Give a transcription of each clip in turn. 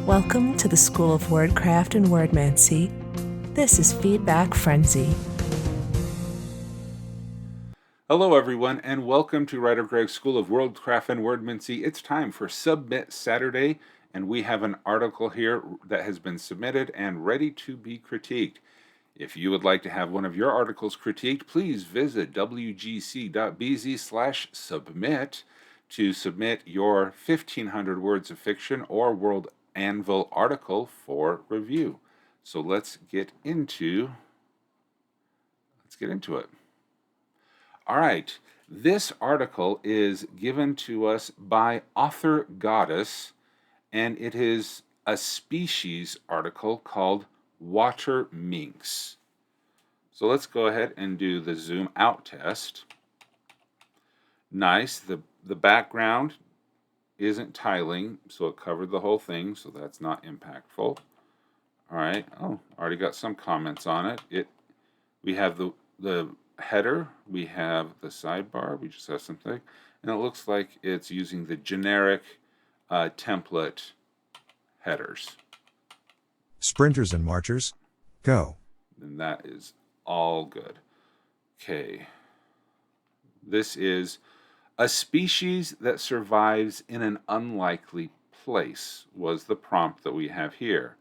Welcome to the School of Wordcraft and Worldmancy. This is Feedback Frenzy. Hello everyone, and welcome to WriterGreg's School of Worldcraft and Worldmancy. It's time for Submit Saturday, and we have an article here that has been submitted and ready to be critiqued. If you would like to have one of your articles critiqued, please visit wgc.bz/submit to submit your 1,500 words of fiction or World Anvil article for review. So let's get into it. All right, this article is given to us by AuthorGoddess, and it is a species article called Water Minx. So let's go ahead and do the zoom out test. Nice, the background isn't tiling, so it covered the whole thing, so that's not impactful. All right, already got some comments on it. We have the header, we have the sidebar, we just have something, and it looks like it's using the generic template headers. Sprinters and marchers, go. And that is all good. Okay. This is a species that survives in an unlikely place, was the prompt that we have here.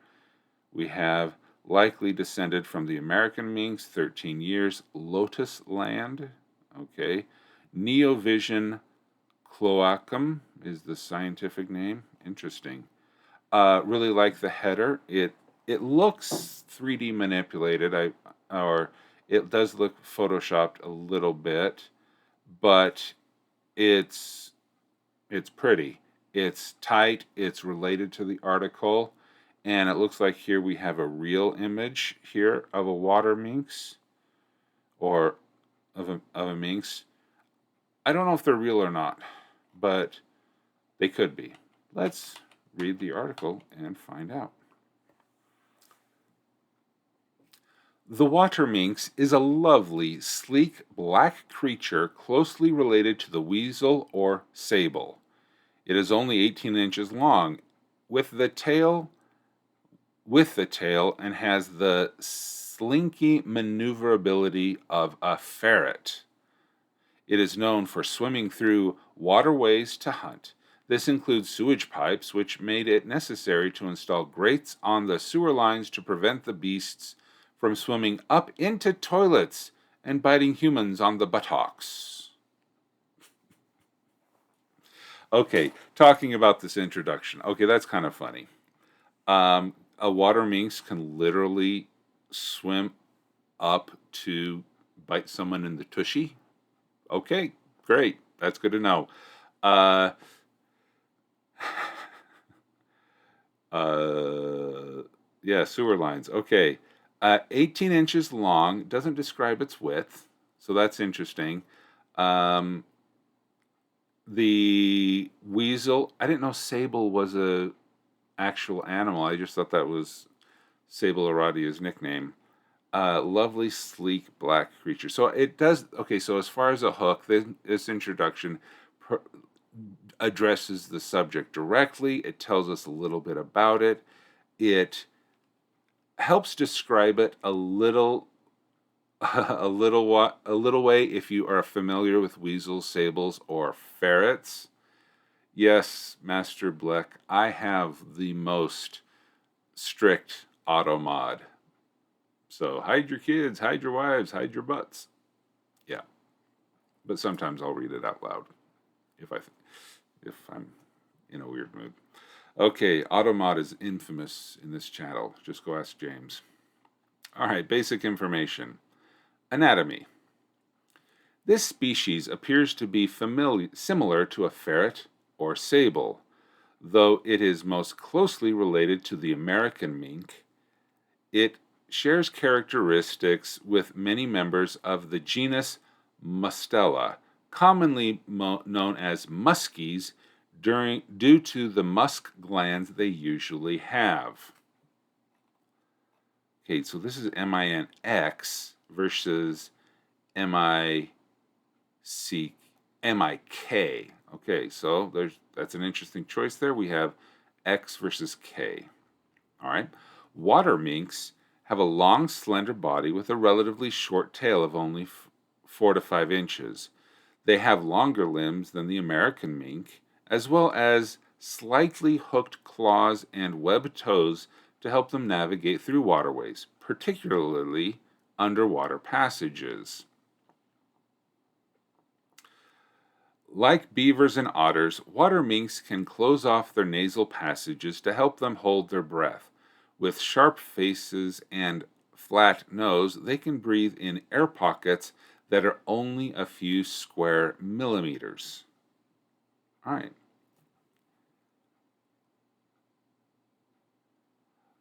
We have likely descended from the American minx, 13 years, lotus land, okay. Neovision cloacum is the scientific name. Interesting. Really like the header. It looks 3D manipulated, or it does look photoshopped a little bit, but it's pretty. It's tight. It's related to the article. And it looks like here we have a real image here of a water minx, or of a minx. I don't know if they're real or not, but they could be. Let's read the article and find out. The water minx is a lovely, sleek, black creature closely related to the weasel or sable. It is only 18 inches long, with the tail and has the slinky maneuverability of a ferret. It is known for swimming through waterways to hunt. This includes sewage pipes, which made it necessary to install grates on the sewer lines to prevent the beasts from swimming up into toilets and biting humans on the buttocks. Okay, talking about this introduction. Okay, that's kind of funny. A water minx can literally swim up to bite someone in the tushy. Okay, great. That's good to know. Yeah, sewer lines. Okay. 18 inches long. Doesn't describe its width, so that's interesting. The weasel. I didn't know sable was a actual animal. I just thought that was Sable Aradia's nickname. Lovely, sleek, black creature. So it does. Okay, so as far as a hook, this introduction addresses the subject directly. It tells us a little bit about it. It helps describe it a little way if you are familiar with weasels, sables, or ferrets. Yes, Master Bleck, I have the most strict auto mod. So hide your kids, hide your wives, hide your butts. Yeah, but sometimes I'll read it out loud if I'm in a weird mood. Okay, AutoMod is infamous in this channel. Just go ask James. All right, basic information. Anatomy. This species appears to be similar to a ferret or sable, though it is most closely related to the American mink. It shares characteristics with many members of the genus Mustela, commonly known as muskies, due to the musk glands they usually have. Okay, so this is MINX versus MIK. Okay, so that's an interesting choice there. We have X versus K. All right. Water minks have a long, slender body with a relatively short tail of only 4 to 5 inches. They have longer limbs than the American mink, as well as slightly hooked claws and webbed toes to help them navigate through waterways, particularly underwater passages. Like beavers and otters, water minks can close off their nasal passages to help them hold their breath. With sharp faces and flat nose, they can breathe in air pockets that are only a few square millimeters. All right.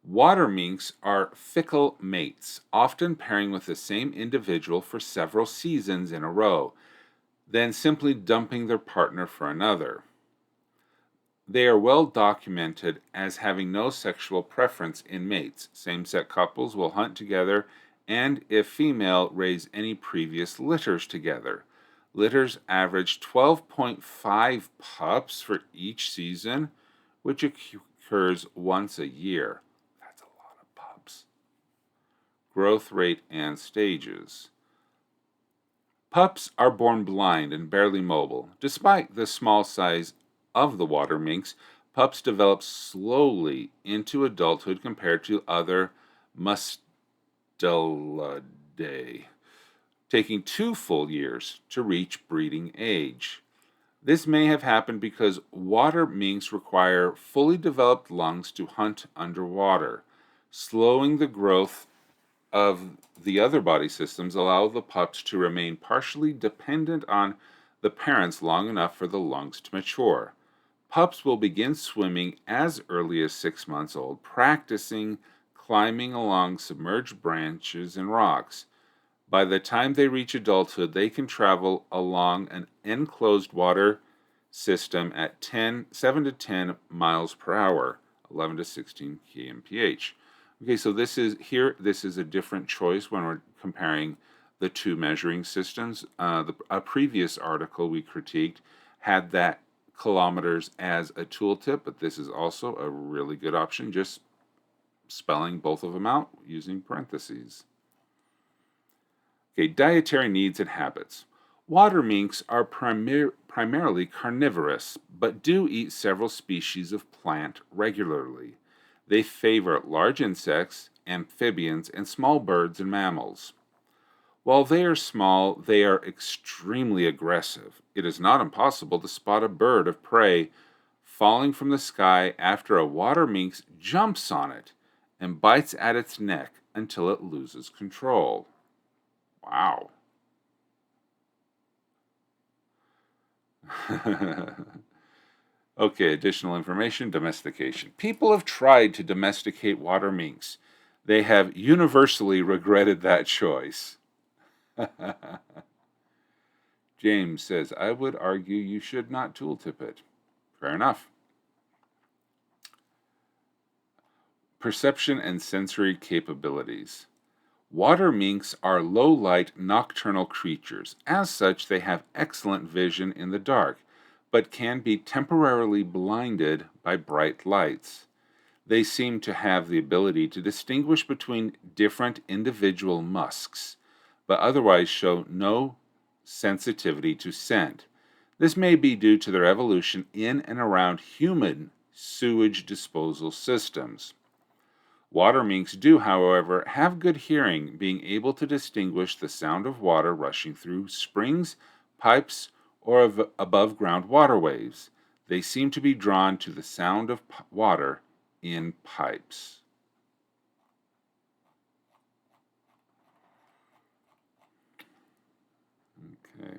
Water minks are fickle mates, often pairing with the same individual for several seasons in a row, then simply dumping their partner for another. They are well documented as having no sexual preference in mates. Same-sex couples will hunt together and, if female, raise any previous litters together. Litters average 12.5 pups for each season, which occurs once a year. That's a lot of pups. Growth rate and stages. Pups are born blind and barely mobile. Despite the small size of the water minks, pups develop slowly into adulthood compared to other Mustelidae, taking 2 full years to reach breeding age. This may have happened because water minks require fully developed lungs to hunt underwater. Slowing the growth of the other body systems allow the pups to remain partially dependent on the parents long enough for the lungs to mature. Pups will begin swimming as early as 6 months old, practicing climbing along submerged branches and rocks. By the time they reach adulthood, they can travel along an enclosed water system at 7 to 10 miles per hour, 11 to 16 kmph. Okay, so this is a different choice when we're comparing the two measuring systems. A previous article we critiqued had that kilometers as a tooltip, but this is also a really good option, just spelling both of them out using parentheses. Okay, dietary needs and habits. Water minks are primarily carnivorous, but do eat several species of plant regularly. They favor large insects, amphibians, and small birds and mammals. While they are small, they are extremely aggressive. It is not impossible to spot a bird of prey falling from the sky after a water minx jumps on it and bites at its neck until it loses control. Wow. Okay, additional information, domestication. People have tried to domesticate water minks. They have universally regretted that choice. James says, I would argue you should not tooltip it. Fair enough. Perception and sensory capabilities. Water minks are low-light nocturnal creatures. As such, they have excellent vision in the dark, but can be temporarily blinded by bright lights. They seem to have the ability to distinguish between different individual musks, but otherwise show no sensitivity to scent. This may be due to their evolution in and around human sewage disposal systems. Water minks do, however, have good hearing, being able to distinguish the sound of water rushing through springs, pipes, or above-ground waterways. They seem to be drawn to the sound of water in pipes. Okay.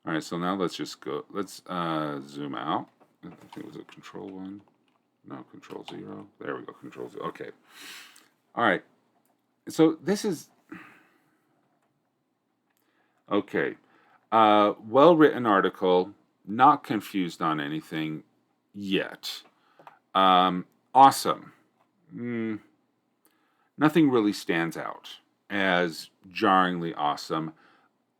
All right, so now let's zoom out. I think it was a control 1. No, control 0. There we go, control 0. Okay. All right. So this is... Okay. Well-written article, not confused on anything yet. Awesome. Nothing really stands out as jarringly awesome.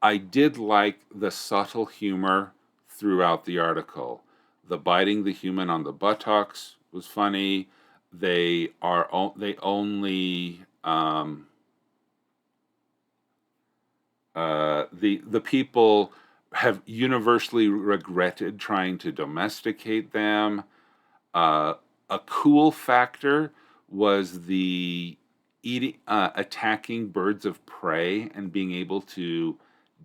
I did like the subtle humor throughout the article. The biting the human on the buttocks was funny. they only the people have universally regretted trying to domesticate them. A cool factor was the attacking birds of prey and being able to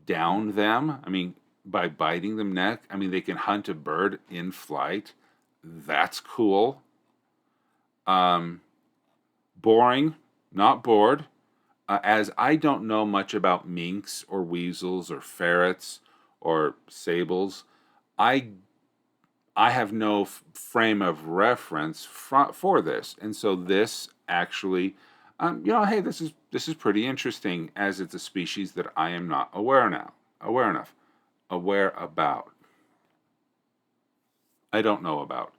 down them. I mean, by biting them neck. I mean, they can hunt a bird in flight. That's cool. Boring, not bored. As I don't know much about minks or weasels or ferrets or sables, I have no frame of reference for this, and so this actually, hey, this is pretty interesting, as it's a species that I am not aware about. I don't know about.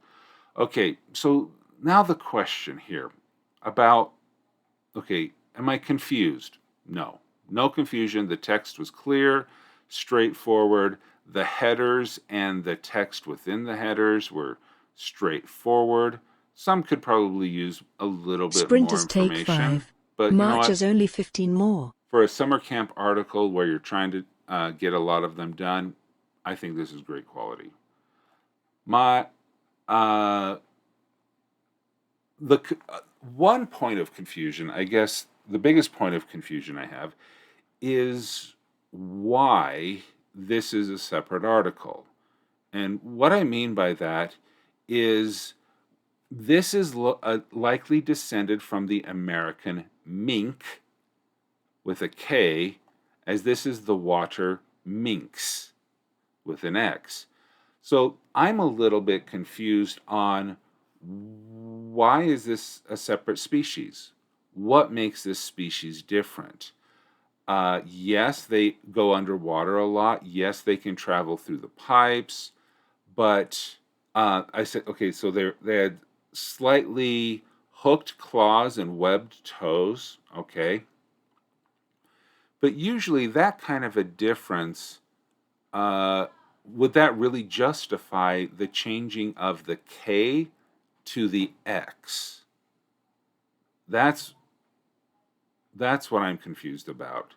Okay, so now the question here about, okay, am I confused? No. No confusion. The text was clear, straightforward. The headers and the text within the headers were straightforward. Some could probably use a little bit more Sprinters take information. 5. But you know what? Marchers only 15 more. For a summer camp article where you're trying to get a lot of them done, I think this is great quality. One point of confusion, I guess the biggest point of confusion I have, is why this is a separate article. And what I mean by that is this is likely descended from the American mink with a K, as this is the water minx with an X. So I'm a little bit confused on why is this a separate species? What makes this species different? Yes, they go underwater a lot. Yes, they can travel through the pipes. But I said, okay, so they had slightly hooked claws and webbed toes. Okay. But usually that kind of a difference, would that really justify the changing of the K to the X? That's what I'm confused about.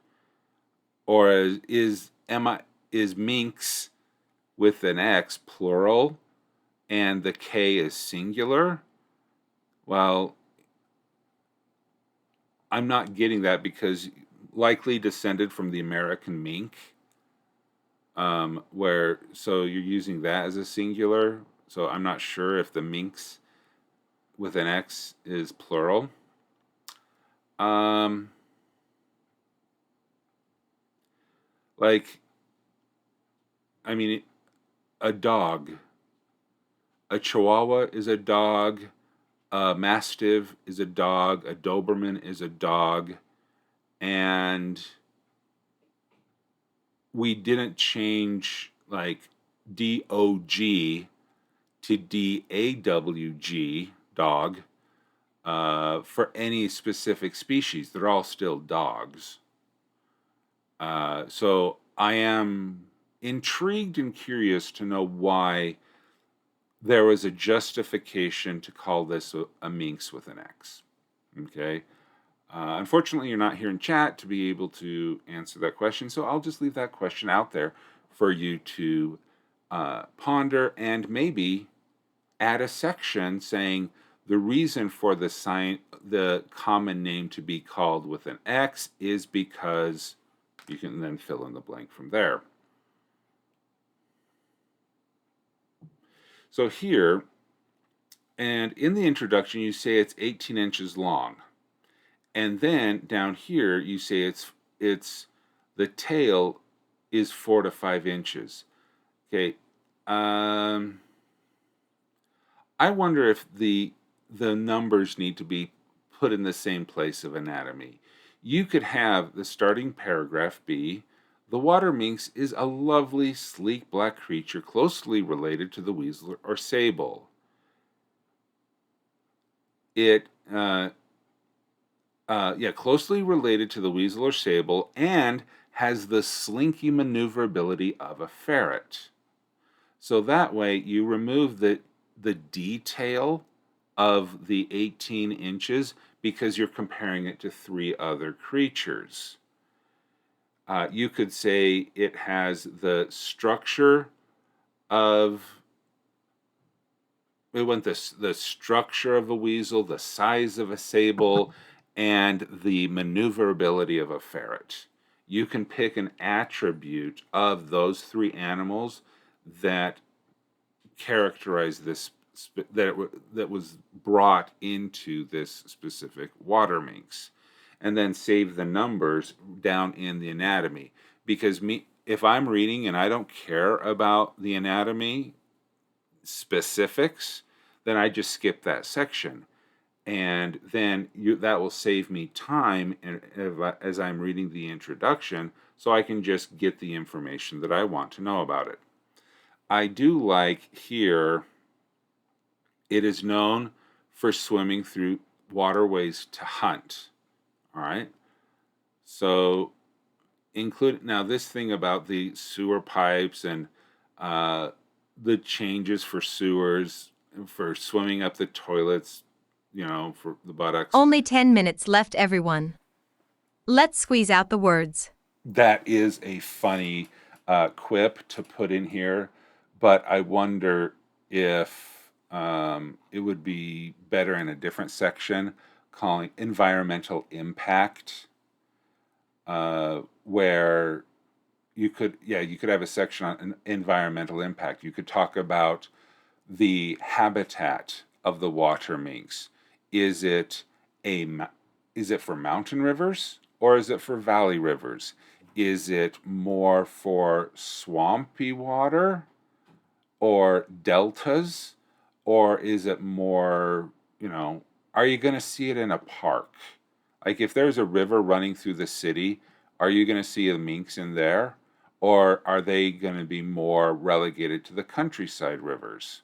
Or is minx with an X plural and the K is singular? Well, I'm not getting that, because likely descended from the American mink, so you're using that as a singular. So I'm not sure if the minx with an X is plural. A dog. A Chihuahua is a dog. A Mastiff is a dog. A Doberman is a dog. And we didn't change DOG to DAWG, dog, for any specific species. They're all still dogs. So I am intrigued and curious to know why there was a justification to call this a minx with an X. Okay. Unfortunately, you're not here in chat to be able to answer that question, so I'll just leave that question out there for you to ponder, and maybe add a section saying the reason for the common name to be called with an X is because you can then fill in the blank from there. So here, and in the introduction, you say it's 18 inches long. And then down here, you say it's the tail is 4 to 5 inches. Okay. I wonder if the numbers need to be put in the same place of anatomy. You could have the starting paragraph be, the water minx is a lovely, sleek black creature closely related to the weasel or sable. Closely related to the weasel or sable, and has the slinky maneuverability of a ferret. So that way you remove the detail of the 18 inches because you're comparing it to 3 other creatures. You could say it has the structure of, we want the structure of a weasel, the size of a sable, and the maneuverability of a ferret. You can pick an attribute of those 3 animals that characterize this, that was brought into this specific water minx, and then save the numbers down in the anatomy. Because if I'm reading and I don't care about the anatomy specifics, then I just skip that section, and then that will save me time as I'm reading the introduction, so I can just get the information that I want to know about it. I do like here, it is known for swimming through waterways to hunt. All right, so now this thing about the sewer pipes and the changes for sewers, for swimming up the toilets, for the buttocks. Only 10 minutes left, everyone. Let's squeeze out the words. That is a funny quip to put in here, but I wonder if it would be better in a different section calling environmental impact, where you could have a section on environmental impact. You could talk about the habitat of the water minx. Is it for mountain rivers or is it for valley rivers? Is it more for swampy water or deltas, or is it more, are you going to see it in a park? Like if there's a river running through the city, are you going to see a minx in there? Or are they going to be more relegated to the countryside rivers?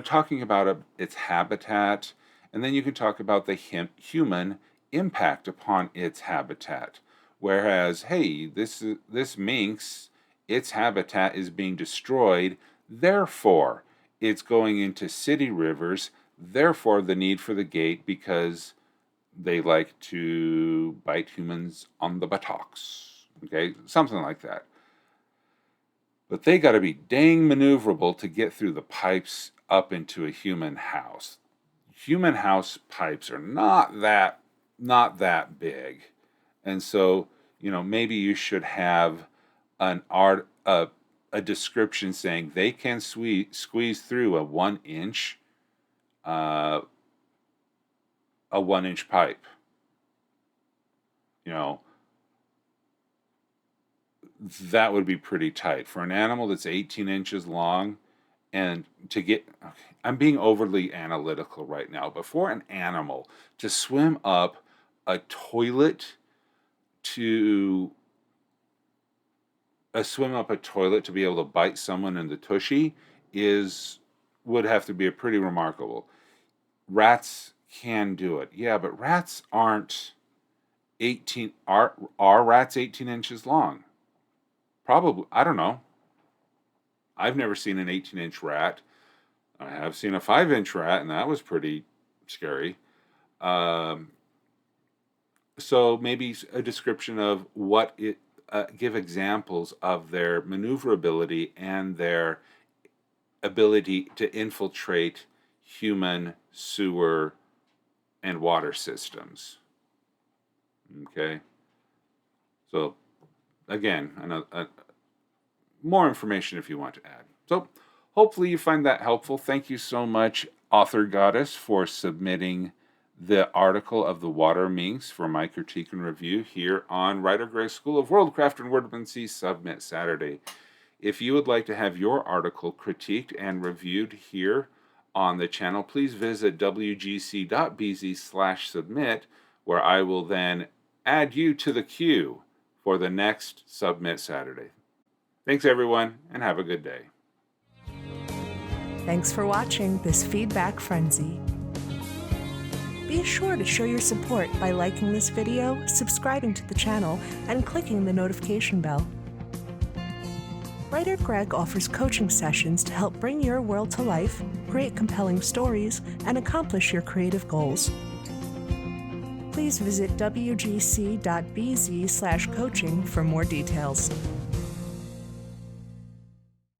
Talking about its habitat, and then you can talk about the human impact upon its habitat. Whereas, hey, this minx, its habitat is being destroyed, therefore it's going into city rivers, therefore the need for the gate because they like to bite humans on the buttocks. Okay, something like that. But they got to be dang maneuverable to get through the pipes up into a human house. Human house pipes are not that big. And so, maybe you should have a description saying they can squeeze through a 1-inch pipe. That would be pretty tight for an animal that's 18 inches long. And I'm being overly analytical right now, but for an animal to swim up a toilet to be able to bite someone in the tushy would have to be a pretty remarkable. Rats can do it. Yeah, but rats aren't 18. Are rats 18 inches long? Probably. I don't know. I've never seen an 18-inch rat. I have seen a 5-inch rat, and that was pretty scary. So maybe a description of give examples of their maneuverability and their ability to infiltrate human sewer and water systems. Okay. So again, more information if you want to add. So hopefully you find that helpful. Thank you so much, Author Goddess, for submitting the article of the water minx for my critique and review here on WriterGreg School of Worldcraft and Worldmancy Submit Saturday. If you would like to have your article critiqued and reviewed here on the channel, please visit wgc.bz/submit, where I will then add you to the queue for the next Submit Saturday. Thanks, everyone, and have a good day. Thanks for watching this feedback frenzy. Be sure to show your support by liking this video, subscribing to the channel, and clicking the notification bell. WriterGreg offers coaching sessions to help bring your world to life, create compelling stories, and accomplish your creative goals. Please visit wgc.bz/coaching for more details.